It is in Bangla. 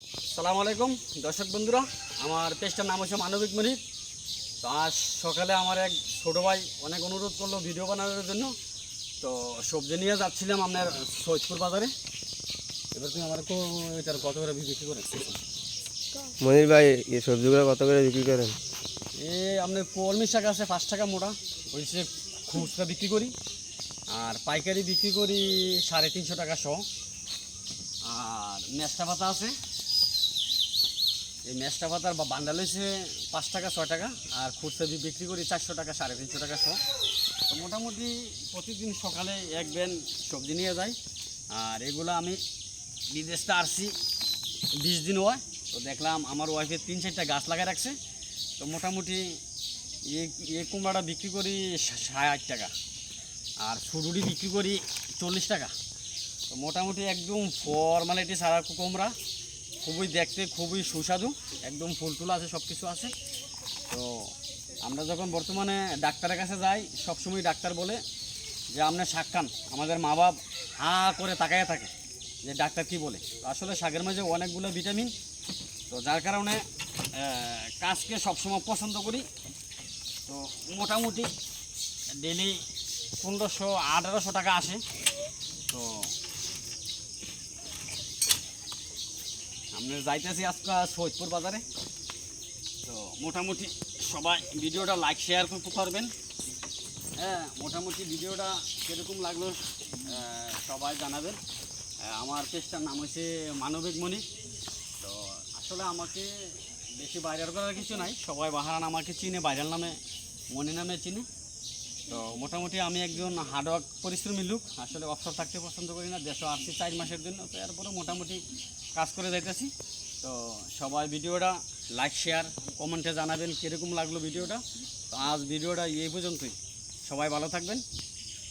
সালামু আলাইকুম দর্শক বন্ধুরা, আমার পেজটার নাম হচ্ছে মানবিক মনির। তো আজ সকালে আমার এক ছোটো ভাই অনেক অনুরোধ করলো ভিডিও বানানোর জন্য। তো সবজি নিয়ে যাচ্ছিলাম আপনার সৈয়দপুর বাজারে। এবার তুমি আমার এটার কত করে বিক্রি করে? মনির ভাই এই সবজিগুলো কত করে বিক্রি করেন? আপনার কলমি শাক আছে 5 টাকা মোটা, ওই সে খুচরা বিক্রি করি। আর পাইকারি বিক্রি করি 350 টাকা সহ। আর মেস্টা পাতা আছে, এই মেস্টা পাতার বা বান্ডাল হয়েছে 5 টাকা 6 টাকা। আর খুচরা বিক্রি করি 400 টাকা 350 টাকা সহ। তো মোটামুটি প্রতিদিন সকালে এক ব্যান সবজি নিয়ে যাই। আর এগুলো আমি বিদেশটা আসছি 20 দিন হয়। তো দেখলাম আমার ওয়াইফের 3-4টা গাছ লাগাই রাখছে। তো মোটামুটি এই কুমড়াটা বিক্রি করি 60 টাকা, আর সুডুরি বিক্রি করি 40 টাকা। তো মোটামুটি একদম ফর্মালিটি ছাড়া কুমড়া, খুবই দেখতে খুবই সুস্বাদু, একদম ফুল টুল আছে, সব কিছু আছে। তো আমরা যখন বর্তমানে ডাক্তারের কাছে যাই, সবসময় ডাক্তার বলে যে আপনার শাক খান। আমাদের মা বাপ হা করে তাকাইয়া থাকে যে ডাক্তার কি বলে। তো আসলে শাকের মাঝে অনেকগুলো ভিটামিন, তো যার কারণে কাজকে সবসময় পছন্দ করি। তো মোটামুটি ডেলি 1500-1800 টাকা আসে। তো আমরা যাইতেছি আজকে সৈয়দপুর বাজারে। তো মোটামুটি সবাই ভিডিওটা লাইক শেয়ার করবেন। হ্যাঁ, মোটামুটি ভিডিওটা কীরকম লাগলো সবাই জানাবেন। আমার পেজটার নাম হচ্ছে মানবিক মনি। তো আসলে আমাকে বেশি ভাইরাল করার কিছু নাই, সবাই বাহারান আমাকে চিনে, ভাইরাল নামে মনি নামে চিনে। তো মোটামুটি আমি একজন হার্ডওয়ার্ক পরিশ্রমী লোক, আসলে অবসর থাকতে পছন্দ করি না। দেশে আসছি 4 মাসের জন্য, তো এরপরে মোটামুটি কাজ করে যাইতেছি। তো সবাই ভিডিওটা লাইক শেয়ার কমেন্টে জানাবেন কীরকম লাগলো ভিডিওটা। তো আজ ভিডিওটা এই পর্যন্তই, সবাই ভালো থাকবেন।